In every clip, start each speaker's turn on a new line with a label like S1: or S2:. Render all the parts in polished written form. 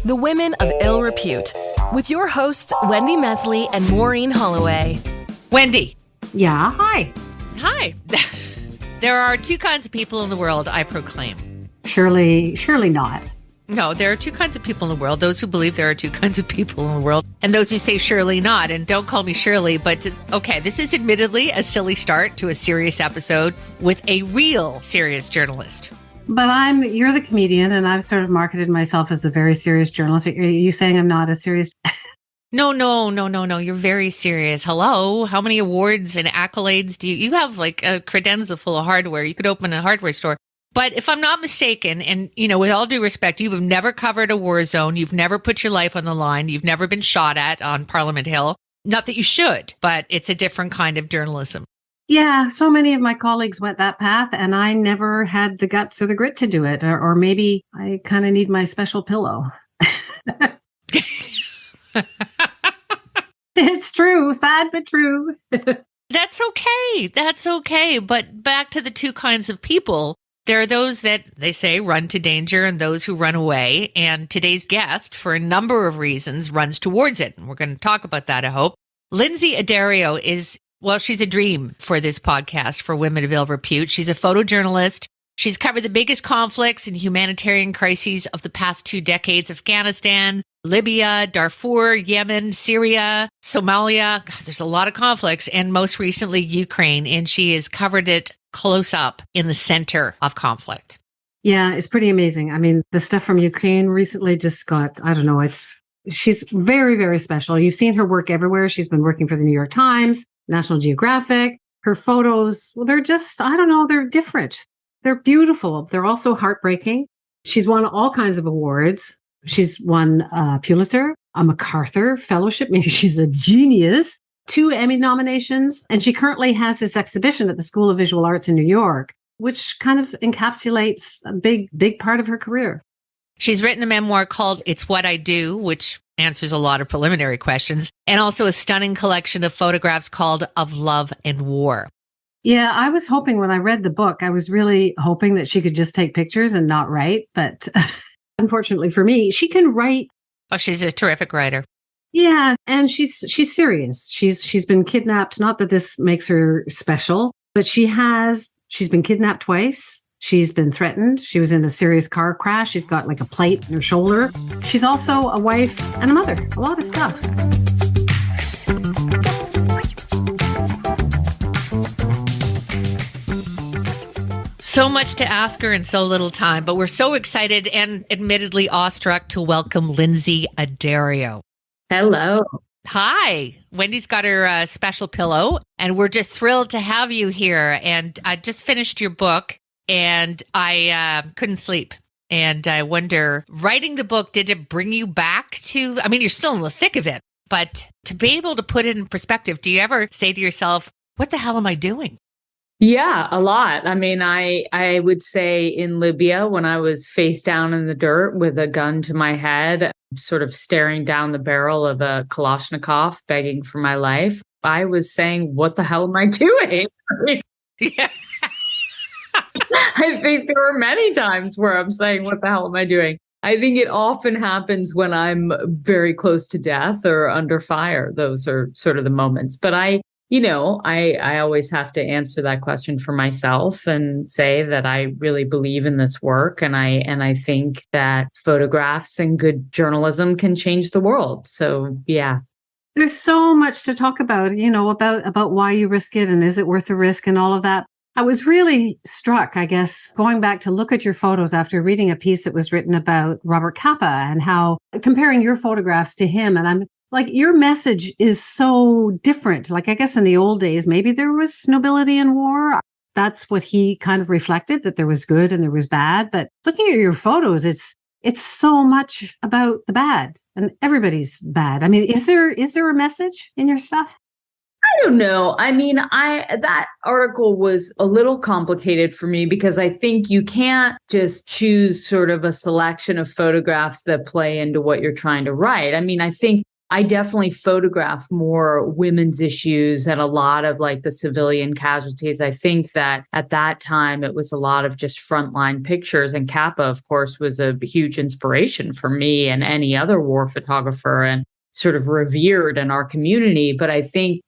S1: The Women of Ill Repute, with your hosts, Wendy Mesley and Maureen Holloway.
S2: Wendy.
S3: Yeah, hi.
S2: Hi. There are two kinds of people in the world, I proclaim.
S3: Surely not.
S2: No, there are two kinds of people in the world. Those who believe there are two kinds of people in the world, and those who say surely not. And don't call me Shirley, but okay, this is admittedly a silly start to a serious episode with a real serious journalist.
S3: But you're the comedian, and I've sort of marketed myself as a very serious journalist. Are you saying I'm not a serious?
S2: No. You're very serious. Hello. How many awards and accolades do you have? Like a credenza full of hardware. You could open a hardware store. But if I'm not mistaken, and, with all due respect, you have never covered a war zone. You've never put your life on the line. You've never been shot at on Parliament Hill. Not that you should, but it's a different kind of journalism.
S3: Yeah, so many of my colleagues went that path, and I never had the guts or the grit to do it. Or maybe I kind of need my special pillow. It's true. Sad, but true.
S2: That's okay. But back to the two kinds of people. There are those that they say run to danger and those who run away. And today's guest, for a number of reasons, runs towards it. And we're going to talk about that, I hope. Lynsey Addario she's a dream for this podcast for Women of Ill Repute. She's a photojournalist. She's covered the biggest conflicts and humanitarian crises of the past 2 decades: Afghanistan, Libya, Darfur, Yemen, Syria, Somalia. God, there's a lot of conflicts, and most recently Ukraine. And she has covered it close up in the center of conflict.
S3: Yeah, it's pretty amazing. I mean, the stuff from Ukraine recently just got, she's very, very special. You've seen her work everywhere. She's been working for the New York Times, National Geographic. Her photos, well, they're just, they're different. They're beautiful. They're also heartbreaking. She's won all kinds of awards. She's won a Pulitzer, a MacArthur Fellowship. Maybe she's a genius. 2 Emmy nominations. And she currently has this exhibition at the School of Visual Arts in New York, which kind of encapsulates a big part of her career.
S2: She's written a memoir called It's What I Do, which answers a lot of preliminary questions, and also a stunning collection of photographs called Of Love and War.
S3: Yeah, I was hoping when I read the book, I was really hoping that she could just take pictures and not write. But unfortunately for me, she can write.
S2: Oh, she's a terrific writer.
S3: Yeah, and she's serious. She's been kidnapped. Not that this makes her special, but she's been kidnapped twice. She's been threatened. She was in a serious car crash. She's got like a plate in her shoulder. She's also a wife and a mother. A lot of stuff.
S2: So much to ask her in so little time, but we're so excited and admittedly awestruck to welcome Lynsey Addario.
S4: Hello.
S2: Hi. Wendy's got her special pillow, and we're just thrilled to have you here. And I just finished your book, and I couldn't sleep. And I wonder, writing the book, did it bring you back to, you're still in the thick of it, but to be able to put it in perspective, do you ever say to yourself, what the hell am I doing?
S4: Yeah, a lot. I would say in Libya, when I was face down in the dirt with a gun to my head, sort of staring down the barrel of a Kalashnikov, begging for my life, I was saying, what the hell am I doing?
S2: Yeah.
S4: I think there were many times where I'm saying, what the hell am I doing? I think it often happens when I'm very close to death or under fire. Those are sort of the moments. But I always have to answer that question for myself and say that I really believe in this work. And I think that photographs and good journalism can change the world. So, yeah.
S3: There's so much to talk about, about why you risk it and is it worth the risk and all of that. I was really struck, I guess, going back to look at your photos after reading a piece that was written about Robert Capa and how comparing your photographs to him. And I'm like, your message is so different. Like, I guess in the old days, maybe there was nobility in war. That's what he kind of reflected, that there was good and there was bad. But looking at your photos, it's so much about the bad and everybody's bad. Is there a message in your stuff?
S4: I don't know. That article was a little complicated for me because I think you can't just choose sort of a selection of photographs that play into what you're trying to write. I think I definitely photograph more women's issues and a lot of like the civilian casualties. I think that at that time, it was a lot of just frontline pictures. And Kappa, of course, was a huge inspiration for me and any other war photographer and sort of revered in our community. But I think,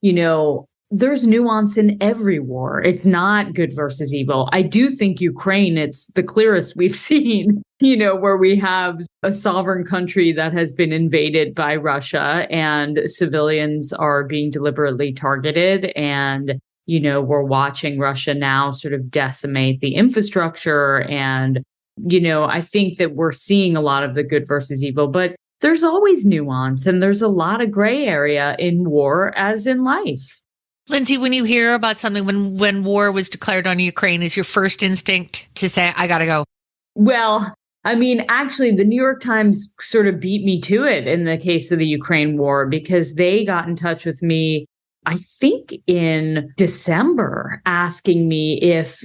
S4: there's nuance in every war. It's not good versus evil. I do think Ukraine, it's the clearest we've seen, where we have a sovereign country that has been invaded by Russia and civilians are being deliberately targeted. And, we're watching Russia now sort of decimate the infrastructure. And, I think that we're seeing a lot of the good versus evil, but there's always nuance and there's a lot of gray area in war as in life.
S2: Lynsey, when you hear about something, when war was declared on Ukraine, is your first instinct to say, I got to go?
S4: Well, actually, the New York Times sort of beat me to it in the case of the Ukraine war, because they got in touch with me, I think in December, asking me if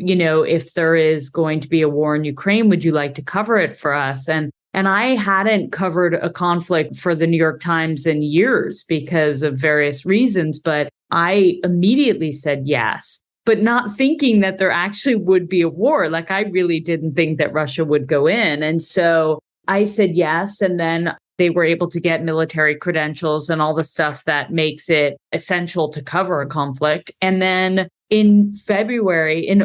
S4: there is going to be a war in Ukraine, would you like to cover it for us? And I hadn't covered a conflict for the New York Times in years because of various reasons, but I immediately said yes, but not thinking that there actually would be a war. Like I really didn't think that Russia would go in. And so I said yes. And then they were able to get military credentials and all the stuff that makes it essential to cover a conflict. And then in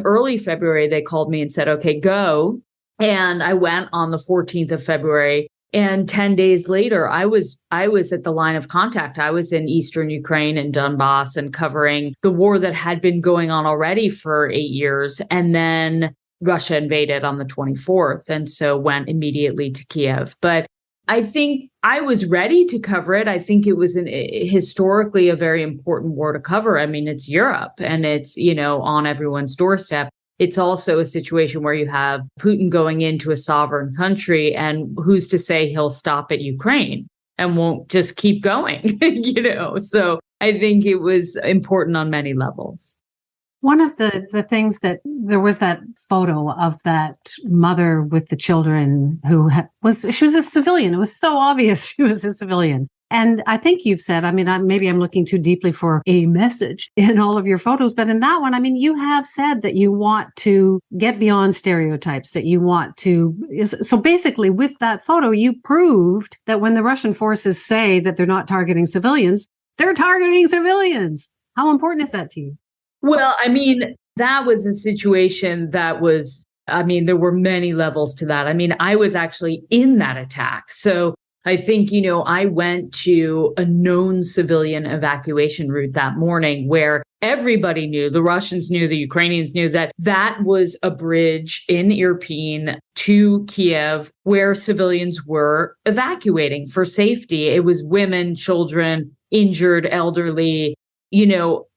S4: early February, they called me and said, okay, go. And I went on the 14th of February. And 10 days later, I was at the line of contact. I was in eastern Ukraine and Donbass and covering the war that had been going on already for 8 years. And then Russia invaded on the 24th. And so went immediately to Kiev. But I think I was ready to cover it. I think it was historically a very important war to cover. It's Europe and it's, on everyone's doorstep. It's also a situation where you have Putin going into a sovereign country, and who's to say he'll stop at Ukraine and won't just keep going, So I think it was important on many levels.
S3: One of the things that there was that photo of that mother with the children she was a civilian. It was so obvious she was a civilian. And I think you've said, maybe I'm looking too deeply for a message in all of your photos, but in that one, you have said that you want to get beyond stereotypes, that you want to. So basically with that photo, you proved that when the Russian forces say that they're not targeting civilians, they're targeting civilians. How important is that to you?
S4: Well, that was a situation that was, there were many levels to that. I was actually in that attack. So I think, I went to a known civilian evacuation route that morning where everybody knew, the Russians knew, the Ukrainians knew that was a bridge in Irpin to Kiev where civilians were evacuating for safety. It was women, children, injured, elderly,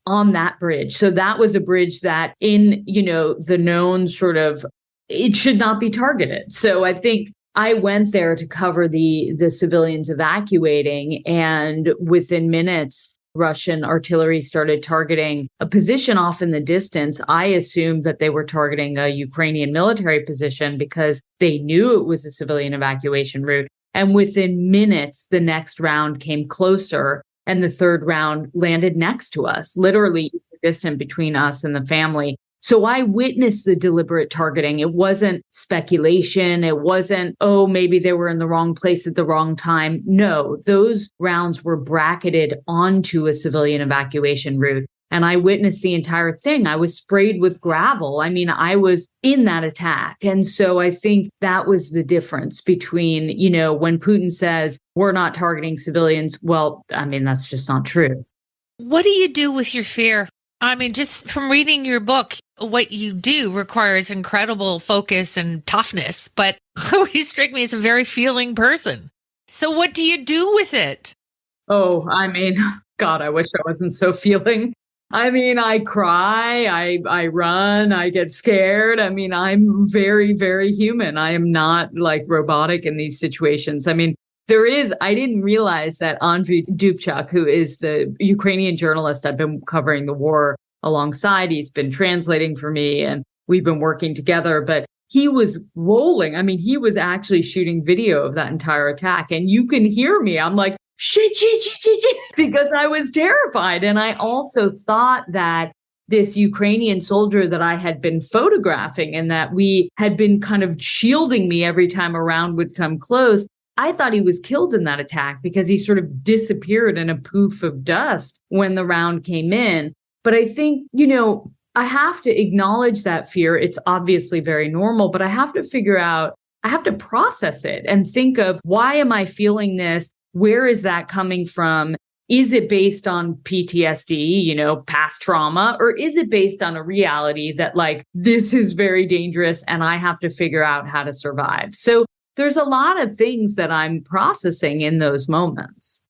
S4: on that bridge. So that was a bridge that in, the known sort of, it should not be targeted. So I think I went there to cover the civilians evacuating, and within minutes, Russian artillery started targeting a position off in the distance. I assumed that they were targeting a Ukrainian military position because they knew it was a civilian evacuation route. And within minutes, the next round came closer, and the third round landed next to us, literally distant between us and the family. So I witnessed the deliberate targeting. It wasn't speculation. It wasn't, maybe they were in the wrong place at the wrong time. No, those rounds were bracketed onto a civilian evacuation route. And I witnessed the entire thing. I was sprayed with gravel. I was in that attack. And so I think that was the difference between, when Putin says we're not targeting civilians. Well, that's just not true.
S2: What do you do with your fear? Just from reading your book, what you do requires incredible focus and toughness, but you strike me as a very feeling person. So what do you do with it?
S4: Oh, God, I wish I wasn't so feeling. I cry, I run, I get scared. I'm very, very human. I am not like robotic in these situations. I didn't realize that Andriy Dubchak, who is the Ukrainian journalist I've been covering the war alongside, he's been translating for me and we've been working together, but he was rolling. He was actually shooting video of that entire attack, and you can hear me. I'm like shit, because I was terrified. And I also thought that this Ukrainian soldier that I had been photographing and that we had been kind of shielding me every time a round would come close, I thought he was killed in that attack because he sort of disappeared in a poof of dust when the round came in. But I think, I have to acknowledge that fear. It's obviously very normal, but I have to process it and think of, why am I feeling this? Where is that coming from? Is it based on PTSD, past trauma, or is it based on a reality that this is very dangerous and I have to figure out how to survive? So there's a lot of things that I'm processing in those moments.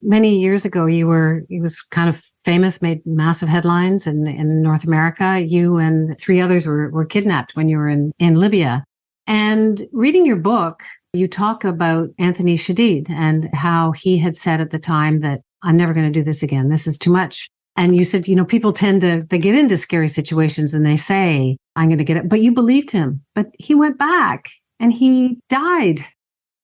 S3: Many years ago, he was kind of famous, made massive headlines in North America. You and 3 others were kidnapped when you were in Libya. And reading your book, you talk about Anthony Shadid and how he had said at the time that, I'm never going to do this again. This is too much. And you said, people tend to, they get into scary situations and they say, I'm going to get it. But you believed him. But he went back and he died.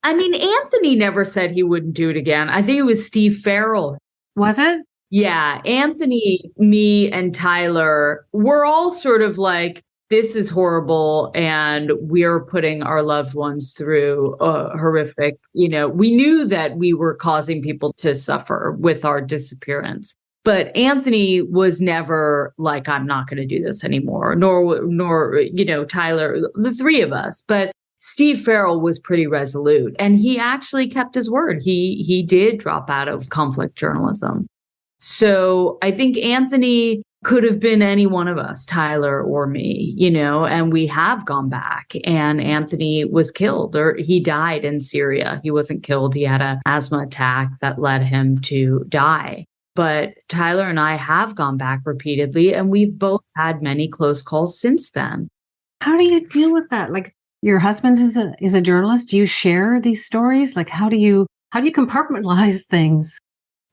S4: I mean, Anthony never said he wouldn't do it again. I think it was Steve Farrell.
S3: Was it?
S4: Yeah. Anthony, me, and Tyler were all sort of like, this is horrible, and we're putting our loved ones through horrific, we knew that we were causing people to suffer with our disappearance. But Anthony was never like, I'm not going to do this anymore, nor, Tyler, the 3 of us. But Steve Farrell was pretty resolute, and he actually kept his word. He did drop out of conflict journalism. So I think Anthony could have been any one of us, Tyler or me, and we have gone back, and Anthony was killed, or he died in Syria. He wasn't killed. He had an asthma attack that led him to die. But Tyler and I have gone back repeatedly, and we've both had many close calls since then.
S3: How do you deal with that? Your husband is a journalist. Do you share these stories? How do you compartmentalize things?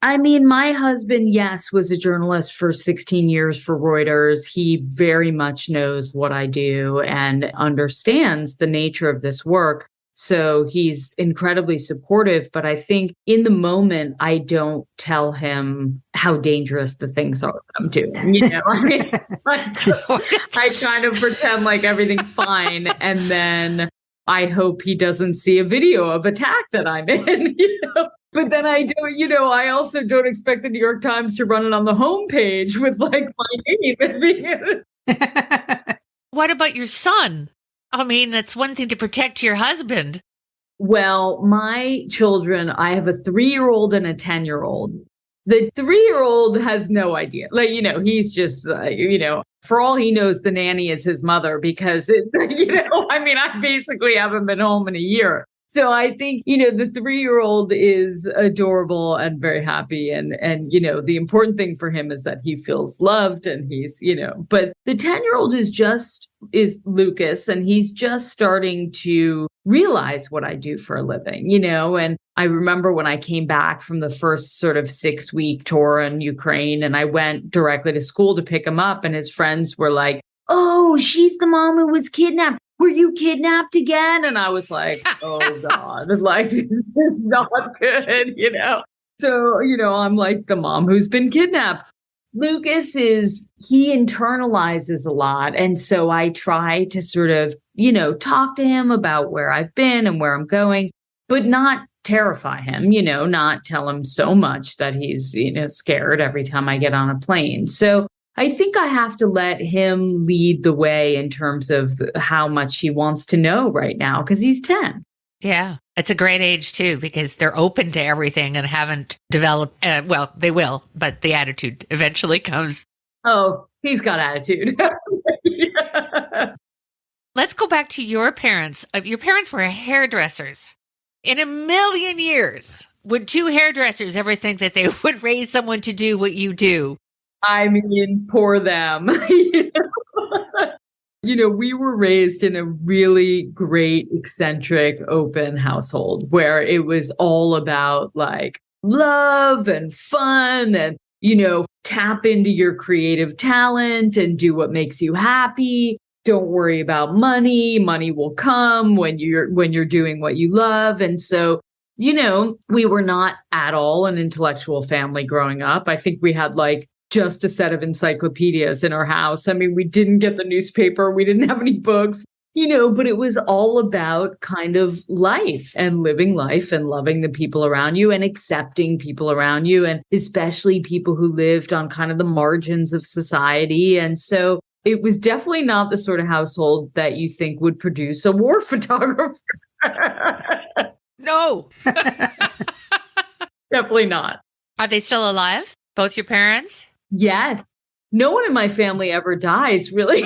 S4: I mean, my husband, yes, was a journalist for 16 years for Reuters. He very much knows what I do and understands the nature of this work. So he's incredibly supportive. But I think in the moment, I don't tell him how dangerous the things are that I'm doing. I kind of pretend like everything's fine. And then I hope he doesn't see a video of attack that I'm in, But then I don't, I also don't expect the New York Times to run it on the homepage with my name.
S2: What about your son? I mean, that's one thing to protect your husband.
S4: Well, my children, I have a 3-year-old and a 10-year-old. The 3-year-old has no idea. He's just, for all he knows, the nanny is his mother because, I basically haven't been home in a year. So I think, the 3-year-old is adorable and very happy. And, the important thing for him is that he feels loved and he's, but the 10-year-old is Lucas, and he's just starting to realize what I do for a living, and I remember when I came back from the first sort of 6-week tour in Ukraine, and I went directly to school to pick him up, and his friends were like, oh, she's the mom who was kidnapped. Were you kidnapped again? And I was like, oh God, this is not good, So, I'm like the mom who's been kidnapped. Lucas he internalizes a lot. And so I try to sort of, talk to him about where I've been and where I'm going, but not terrify him, not tell him so much that he's, scared every time I get on a plane. So I think I have to let him lead the way in terms of how much he wants to know right now, because he's 10.
S2: Yeah, it's a great age, too, because they're open to everything and haven't developed. They will, but the attitude eventually comes.
S4: Oh, he's got attitude.
S2: Yeah. Let's go back to your parents. Your parents were hairdressers. In a million years, would 2 hairdressers ever think that they would raise someone to do what you do?
S4: I mean, poor them. We were raised in a really great, eccentric, open household where it was all about love and fun and, tap into your creative talent and do what makes you happy. Don't worry about money. Money will come when you're doing what you love. And so we were not at all an intellectual family growing up. I think we had like just a set of encyclopedias in our house. I mean, we didn't get the newspaper. We didn't have any books, but it was all about kind of life and living life and loving the people around you and accepting people around you, and especially people who lived on kind of the margins of society. And so it was definitely not the sort of household that you think would produce a war photographer.
S2: No.
S4: Definitely not.
S2: Are they still alive? Both your parents?
S4: Yes. No one in my family ever dies, really.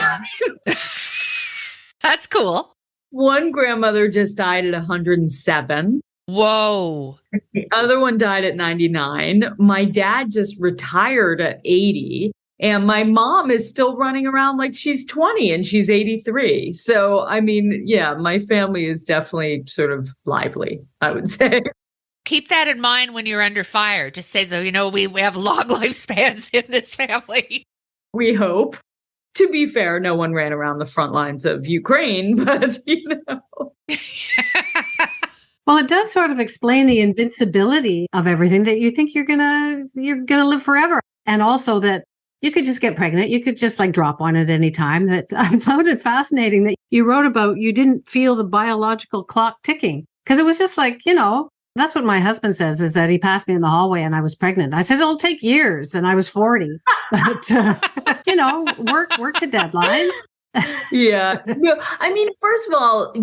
S2: That's cool.
S4: One grandmother just died at 107.
S2: Whoa.
S4: The other one died at 99. My dad just retired at 80. And my mom is still running around like she's 20 and she's 83. So, I mean, yeah, my family is definitely sort of lively, I would say.
S2: Keep that in mind when you're under fire. Just say, though, we have long lifespans in this family.
S4: We hope. To be fair, no one ran around the front lines of Ukraine, but,
S3: Well, it does sort of explain the invincibility of everything, that you think you're gonna live forever. And also that you could just get pregnant. You could just like drop one at any time. That I found it fascinating that you wrote about you didn't feel the biological clock ticking, because it was just like, that's what my husband says, is that he passed me in the hallway and I was pregnant. I said, it'll take years. And I was 40, but, work to deadline.
S4: Yeah. No, I mean, first of all,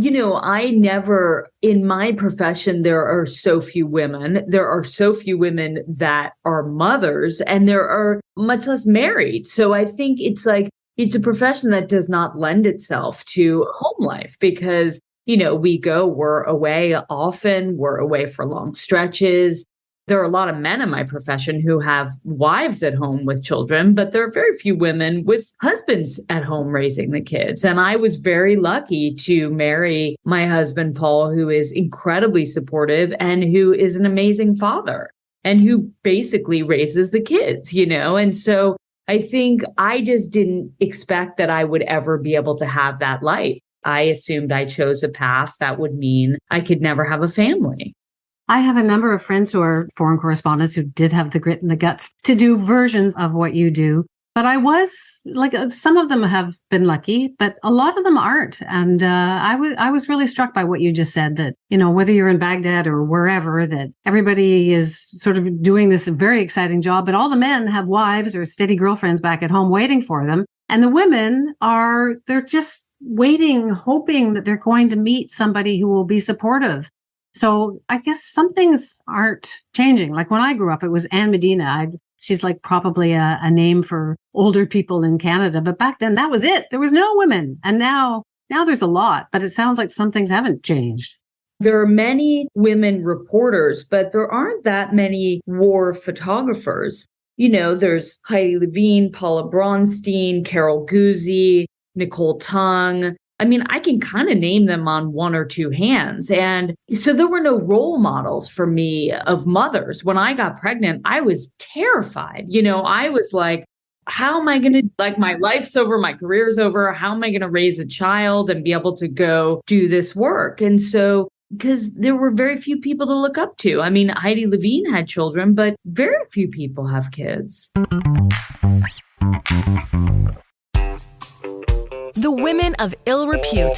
S4: I never, in my profession, there are so few women. There are so few women that are mothers, and there are much less married. So I think it's a profession that does not lend itself to home life because, we're away often, we're away for long stretches. There are a lot of men in my profession who have wives at home with children, but there are very few women with husbands at home raising the kids. And I was very lucky to marry my husband, Paul, who is incredibly supportive and who is an amazing father and who basically raises the kids, And so I think I just didn't expect that I would ever be able to have that life. I assumed I chose a path that would mean I could never have a family.
S3: I have a number of friends who are foreign correspondents who did have the grit and the guts to do versions of what you do. But I was like, some of them have been lucky, but a lot of them aren't. And I was really struck by what you just said, that, whether you're in Baghdad or wherever, that everybody is sort of doing this very exciting job, but all the men have wives or steady girlfriends back at home waiting for them. And the women they're just waiting, hoping that they're going to meet somebody who will be supportive. So I guess some things aren't changing. Like when I grew up, it was Anne Medina. She's like probably a name for older people in Canada. But back then, that was it. There was no women. And now there's a lot. But it sounds like some things haven't changed.
S4: There are many women reporters, but there aren't that many war photographers. There's Heidi Levine, Paula Braunstein, Carol Guzzi, Nicole Tung. I mean, I can kind of name them on one or two hands. And so there were no role models for me of mothers. When I got pregnant, I was terrified. I was like, how am I going to, like, my life's over, my career's over. How am I going to raise a child and be able to go do this work? And so, because there were very few people to look up to. I mean, Heidi Levine had children, but very few people have kids.
S1: The women of ill repute.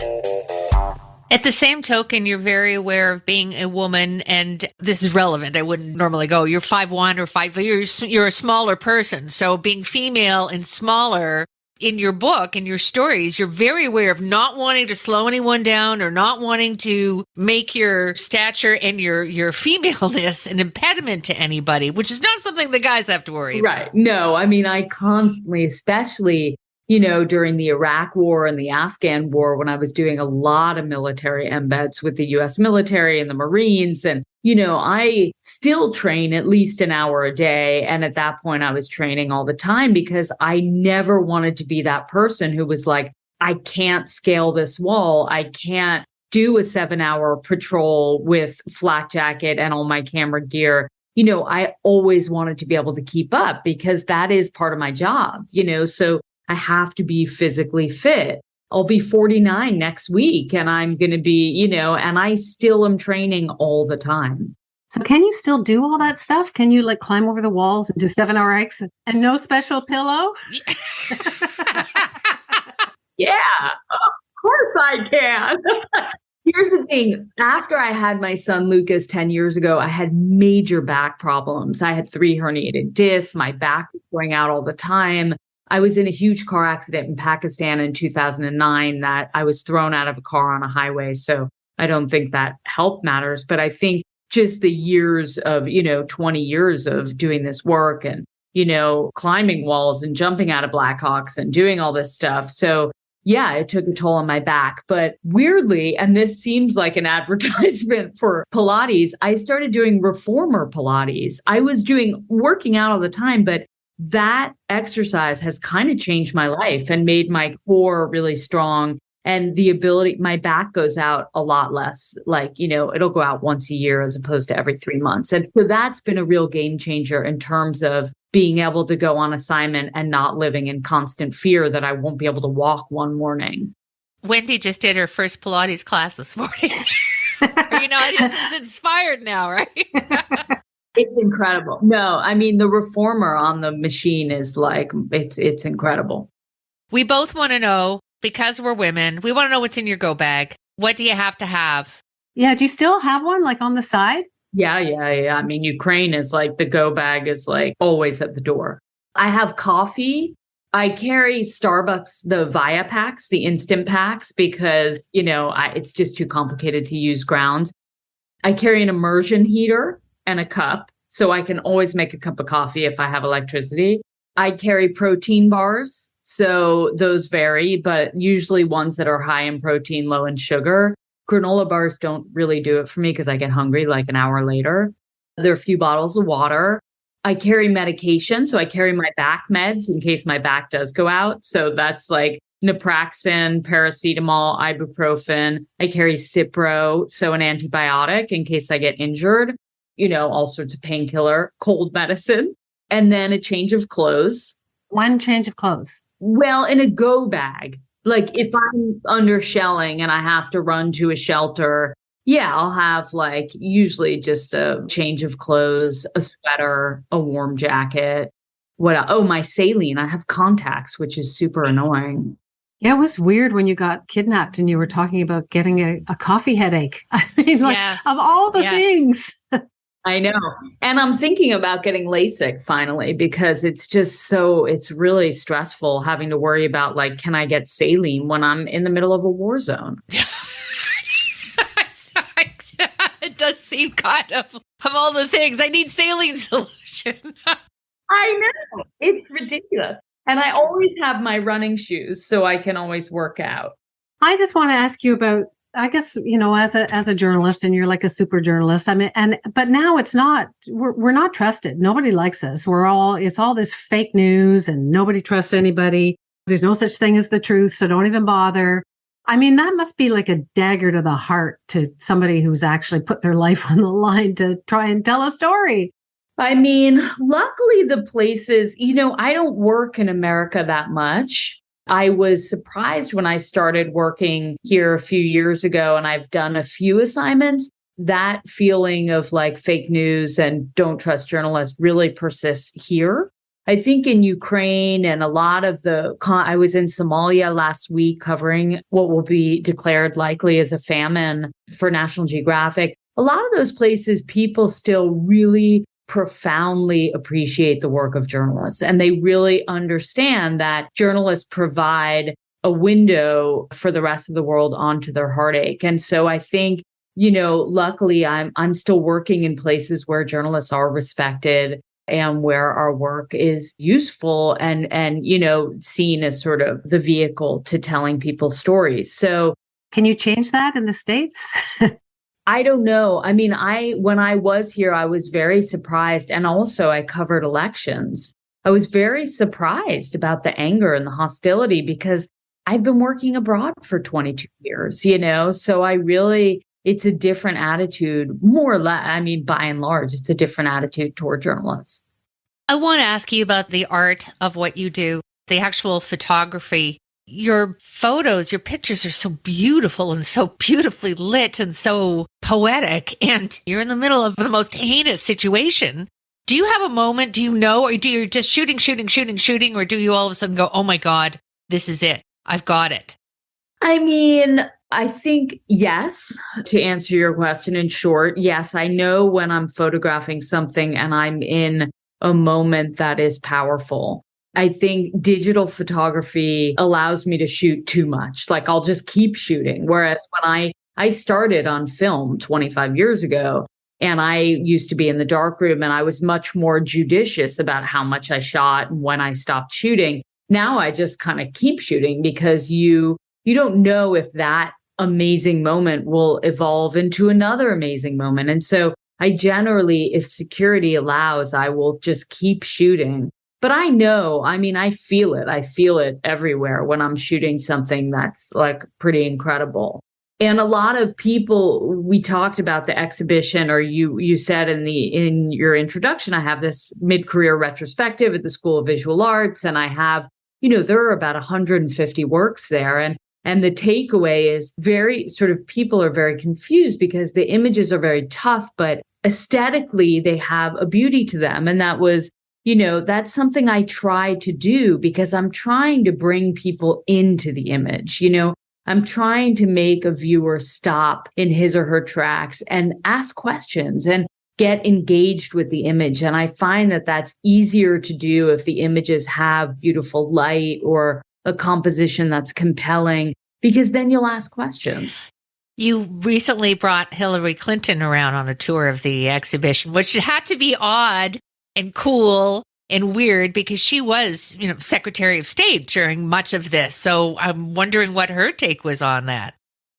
S2: At the same token, you're very aware of being a woman, and this is relevant. I wouldn't normally go, you're 5'1" or 5', you're a smaller person. So being female and smaller in your book, in your stories, you're very aware of not wanting to slow anyone down or not wanting to make your stature and your femaleness an impediment to anybody, which is not something the guys have to worry about.
S4: Right. No, I mean, I constantly, especially during the Iraq War and the Afghan War, when I was doing a lot of military embeds with the U.S. military and the Marines. And, I still train at least an hour a day. And at that point, I was training all the time because I never wanted to be that person who was like, I can't scale this wall. I can't do a 7-hour patrol with flak jacket and all my camera gear. I always wanted to be able to keep up because that is part of my job, so I have to be physically fit. I'll be 49 next week and I'm going to be, and I still am training all the time.
S3: So can you still do all that stuff? Can you like climb over the walls and do 7-hour hikes and no special pillow?
S4: Yeah, of course I can. Here's the thing. After I had my son Lucas 10 years ago, I had major back problems. I had 3 herniated discs. My back was going out all the time. I was in a huge car accident in Pakistan in 2009 that I was thrown out of a car on a highway. So I don't think that health matters. But I think just the years of, 20 years of doing this work and, climbing walls and jumping out of Blackhawks and doing all this stuff. So yeah, it took a toll on my back. But weirdly, and this seems like an advertisement for Pilates, I started doing reformer Pilates. I was working out all the time, but that exercise has kind of changed my life and made my core really strong. And the ability, my back goes out a lot less, it'll go out once a year as opposed to every 3 months. And so that's been a real game changer in terms of being able to go on assignment and not living in constant fear that I won't be able to walk one morning.
S2: Wendy just did her first Pilates class this morning. It's inspired now, right?
S4: It's incredible. No, I mean, the reformer on the machine is it's incredible.
S2: We both want to know, because we're women, we want to know what's in your go bag. What do you have to have?
S3: Yeah. Do you still have one like on the side?
S4: Yeah. I mean, Ukraine is the go bag is always at the door. I have coffee. I carry Starbucks, the Via packs, the instant packs, because, it's just too complicated to use grounds. I carry an immersion heater and a cup, so I can always make a cup of coffee if I have electricity. I carry protein bars, so those vary, but usually ones that are high in protein, low in sugar. Granola bars don't really do it for me because I get hungry an hour later. There are a few bottles of water. I carry medication, so I carry my back meds in case my back does go out. So that's naproxen, paracetamol, ibuprofen. I carry Cipro, so an antibiotic in case I get injured. All sorts of painkiller, cold medicine, and then a change of clothes.
S3: One change of clothes.
S4: Well, in a go bag. If I'm under shelling and I have to run to a shelter, yeah, I'll have usually just a change of clothes, a sweater, a warm jacket. What else? Oh, my saline. I have contacts, which is super annoying.
S3: Yeah, it was weird when you got kidnapped and you were talking about getting a coffee headache. I mean, of all the things.
S4: I know. And I'm thinking about getting LASIK finally, because it's just it's really stressful having to worry about can I get saline when I'm in the middle of a war zone?
S2: It does seem kind of all the things. I need saline solution.
S4: I know. It's ridiculous. And I always have my running shoes so I can always work out.
S3: I just want to ask you about, I guess, as a journalist, and you're like a super journalist. I mean, but now it's not, we're not trusted. Nobody likes us. It's all this fake news and nobody trusts anybody. There's no such thing as the truth. So don't even bother. I mean, that must be like a dagger to the heart to somebody who's actually put their life on the line to try and tell a story.
S4: I mean, luckily the places, I don't work in America that much. I was surprised when I started working here a few years ago, and I've done a few assignments. That feeling of fake news and don't trust journalists really persists here. I think in Ukraine and a lot of I was in Somalia last week covering what will be declared likely as a famine for National Geographic. A lot of those places, people still really profoundly appreciate the work of journalists. And they really understand that journalists provide a window for the rest of the world onto their heartache. And so I think, luckily I'm still working in places where journalists are respected and where our work is useful and seen as sort of the vehicle to telling people stories. So
S3: can you change that in the States?
S4: I don't know. I mean, when I was here, I was very surprised. And also I covered elections. I was very surprised about the anger and the hostility because I've been working abroad for 22 years, so it's a different attitude, more or less. I mean, by and large, it's a different attitude toward journalists.
S2: I want to ask you about the art of what you do, the actual photography. your photos, your pictures are so beautiful and so beautifully lit and so poetic. And you're in the middle of the most heinous situation. Do you have a moment? Do you know? Or do you just shooting? Or do you all of a sudden go, oh my God, this is it. I've got it.
S4: I mean, I think yes, to answer your question in short, yes, I know when I'm photographing something and I'm in a moment that is powerful. I think digital photography allows me to shoot too much. Like I'll just keep shooting. Whereas when I started on film 25 years ago, and I used to be in the darkroom and I was much more judicious about how much I shot and when I stopped shooting. Now I just kind of keep shooting because you don't know if that amazing moment will evolve into another amazing moment. And so I generally, if security allows, I will just keep shooting. But I know, I mean, I feel it. I feel it everywhere when I'm shooting something that's like pretty incredible. And a lot of people, we talked about the exhibition, or you said in your introduction, I have this mid-career retrospective at the School of Visual Arts, and I have, there are about 150 works there. And the takeaway is very sort of people are very confused because the images are very tough, but aesthetically they have a beauty to them. And that was, that's something I try to do because I'm trying to bring people into the image. I'm trying to make a viewer stop in his or her tracks and ask questions and get engaged with the image. And I find that that's easier to do if the images have beautiful light or a composition that's compelling, because then you'll ask questions.
S2: You recently brought Hillary Clinton around on a tour of the exhibition, which had to be odd and cool and weird because she was, Secretary of State during much of this. So I'm wondering what her take was on that.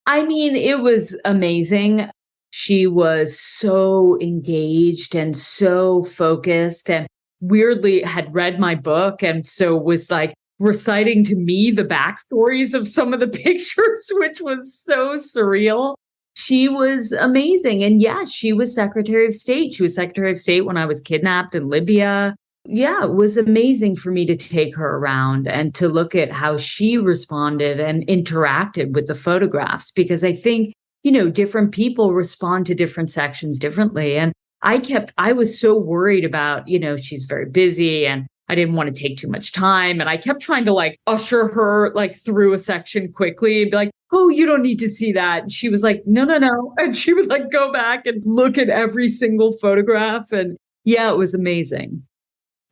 S4: I mean, it was amazing. She was so engaged and so focused and weirdly had read my book. And so was like reciting to me the backstories of some of the pictures, which was so surreal. She was amazing. And yes, she was Secretary of State. She was Secretary of State when I was kidnapped in Libya. Yeah, it was amazing for me to take her around and to look at how she responded and interacted with the photographs, because I think, different people respond to different sections differently. And I was so worried about, she's very busy and I didn't want to take too much time. And I kept trying to usher her through a section quickly and be like, oh, you don't need to see that. And she was like, no. And she would go back and look at every single photograph. And yeah, it was amazing.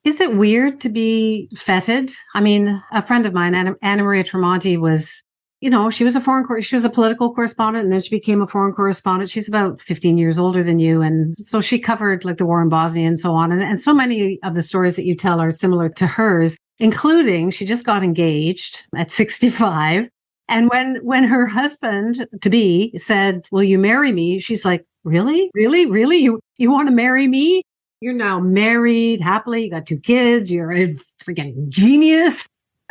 S3: Is it weird to be feted? I mean, a friend of mine, Anna Maria Tremonti, was, she was she was a political correspondent, and then she became a foreign correspondent. She's about 15 years older than you. And so she covered the war in Bosnia and so on. And so many of the stories that you tell are similar to hers, including she just got engaged at 65. And when her husband to be said, will you marry me? She's like, really? You want to marry me? You're now married happily. You got 2 kids. You're a freaking genius.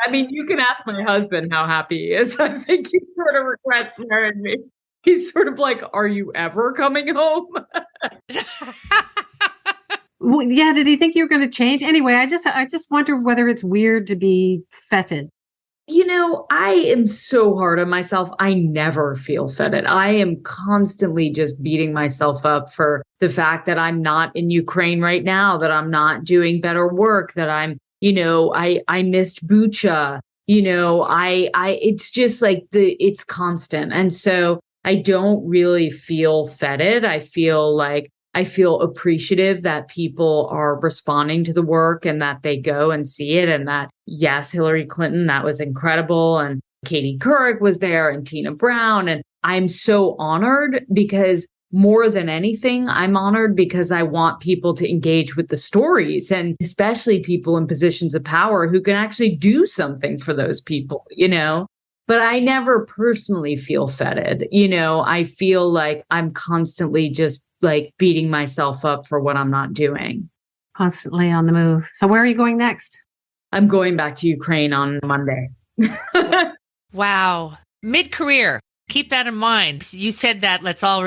S4: I mean, you can ask my husband how happy he is. I think he sort of regrets marrying me. He's sort of like, are you ever coming home?
S3: Well, yeah. Did he think you were going to change? Anyway, I just wonder whether it's weird to be feted.
S4: I am so hard on myself. I never feel feted. I am constantly just beating myself up for the fact that I'm not in Ukraine right now, that I'm not doing better work, that I'm, I missed Bucha, it's just it's constant. And so I don't really feel feted. I feel appreciative that people are responding to the work and that they go and see it. And that, yes, Hillary Clinton, that was incredible. And Katie Couric was there and Tina Brown. And I'm so honored because more than anything, I'm honored because I want people to engage with the stories, and especially people in positions of power who can actually do something for those people, But I never personally feel feted. I feel like I'm constantly just beating myself up for what I'm not doing.
S3: Constantly on the move. So where are you going next?
S4: I'm going back to Ukraine on Monday.
S2: Wow. Mid-career. Keep that in mind. You said that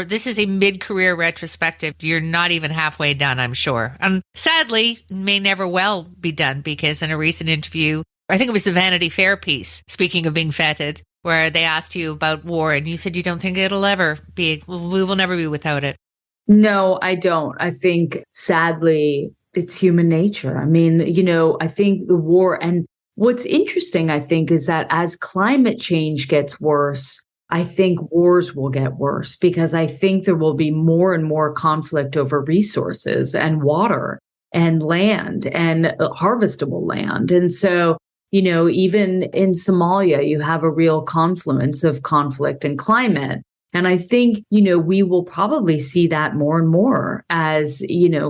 S2: this is a mid-career retrospective. You're not even halfway done, I'm sure. And sadly, may never well be done, because in a recent interview, I think it was the Vanity Fair piece, speaking of being feted, where they asked you about war and you said you don't think it'll ever be, we will never be without it.
S4: No, I don't. I think, sadly, it's human nature. I mean, I think the war, and what's interesting, I think, is that as climate change gets worse, I think wars will get worse because I think there will be more and more conflict over resources and water and land and harvestable land. And so, even in Somalia, you have a real confluence of conflict and climate. And I think, we will probably see that more and more as,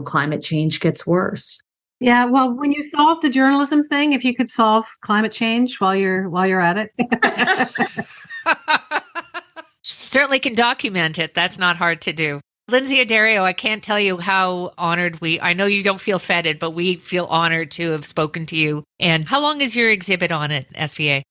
S4: climate change gets worse.
S3: Yeah, well, when you solve the journalism thing, if you could solve climate change while you're at it.
S2: Certainly can document it. That's not hard to do. Lynsey Addario, I can't tell you how honored I know you don't feel feted, but we feel honored to have spoken to you. And how long is your exhibit on at SVA?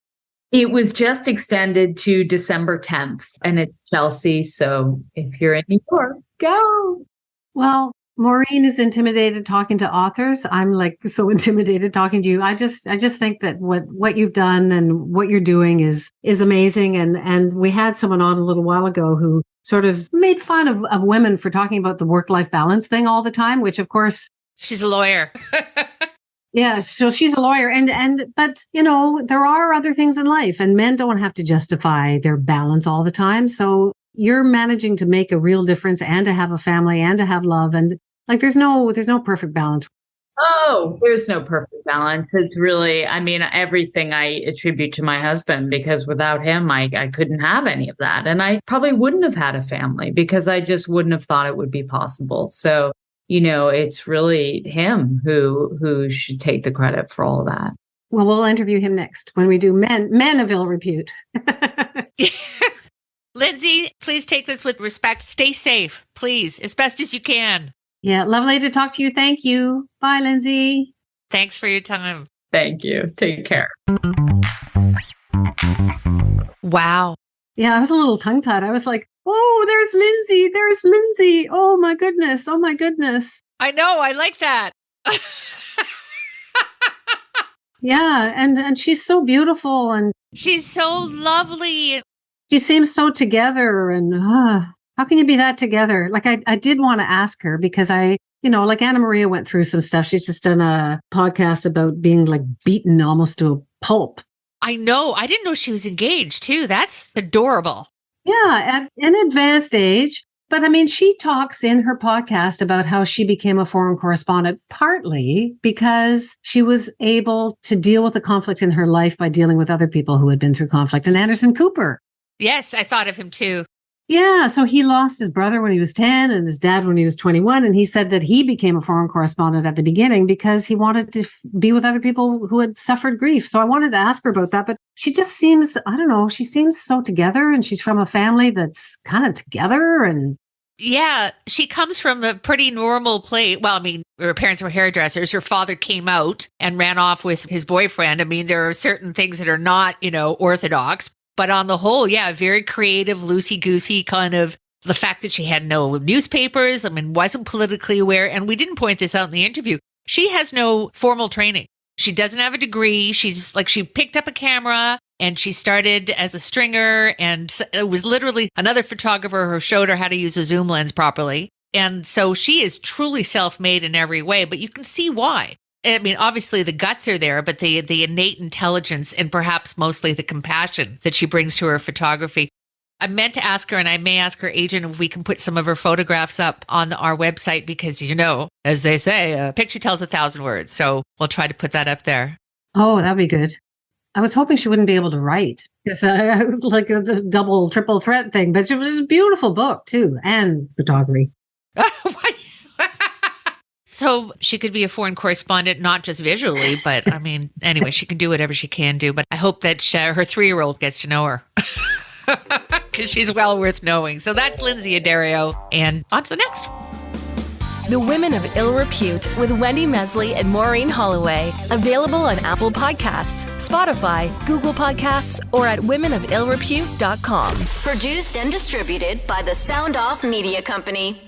S4: It was just extended to December 10th, and it's Chelsea. So if you're in New York, go.
S3: Well, Maureen is intimidated talking to authors. I'm like so intimidated talking to you. I just think that what you've done and what you're doing is amazing. And we had someone on a little while ago who sort of made fun of women for talking about the work-life balance thing all the time, which of course
S2: she's a lawyer.
S3: Yeah, so she's a lawyer, but there are other things in life, and men don't have to justify their balance all the time. So you're managing to make a real difference, and to have a family, and to have love, and like there's no perfect balance.
S4: Oh, there's no perfect balance. It's really, everything I attribute to my husband, because without him, I couldn't have any of that, and I probably wouldn't have had a family because I just wouldn't have thought it would be possible. So. It's really him who should take the credit for all of that.
S3: Well, we'll interview him next when we do men of ill repute.
S2: Lynsey, please take this with respect. Stay safe, please, as best as you can.
S3: Yeah, lovely to talk to you. Thank you. Bye, Lynsey.
S2: Thanks for your time.
S4: Thank you. Take care.
S2: Wow.
S3: Yeah, I was a little tongue-tied. I was like, oh, there's Lynsey. Oh my goodness.
S2: I know. I like that.
S3: Yeah. And she's so beautiful, and
S2: she's so lovely.
S3: She seems so together, and how can you be that together? Like I did want to ask her because like Anna Maria went through some stuff. She's just done a podcast about being like beaten almost to a pulp.
S2: I know. I didn't know she was engaged too. That's adorable.
S3: Yeah, at an advanced age. But she talks in her podcast about how she became a foreign correspondent partly because she was able to deal with the conflict in her life by dealing with other people who had been through conflict. And Anderson Cooper.
S2: Yes, I thought of him too.
S3: Yeah, so he lost his brother when he was 10 and his dad when he was 21. And he said that he became a foreign correspondent at the beginning because he wanted to be with other people who had suffered grief. So I wanted to ask her about that, but she just seems, I don't know, she seems so together, and she's from a family that's kind of together. And
S2: yeah, she comes from a pretty normal place. Well, her parents were hairdressers. Her father came out and ran off with his boyfriend. There are certain things that are not, orthodox. But on the whole, yeah, very creative, loosey-goosey kind of, the fact that she had no newspapers, wasn't politically aware. And we didn't point this out in the interview. She has no formal training. She doesn't have a degree. She just she picked up a camera and she started as a stringer. And it was literally another photographer who showed her how to use a zoom lens properly. And so she is truly self-made in every way, but you can see why. Obviously the guts are there, but the innate intelligence and perhaps mostly the compassion that she brings to her photography. I meant to ask her, and I may ask her agent if we can put some of her photographs up on our website because, as they say, a picture tells 1,000 words. So we'll try to put that up there.
S3: Oh, that'd be good. I was hoping she wouldn't be able to write because like the double, triple threat thing, but it was a beautiful book too, and photography.
S2: So she could be a foreign correspondent, not just visually, but anyway, she can do whatever she can do. But I hope that her 3-year-old gets to know her because she's well worth knowing. So that's Lynsey Addario, and on to the next.
S1: The Women of Ill Repute with Wendy Mesley and Maureen Holloway. Available on Apple Podcasts, Spotify, Google Podcasts, or at womenofillrepute.com.
S5: Produced and distributed by the Sound Off Media Company.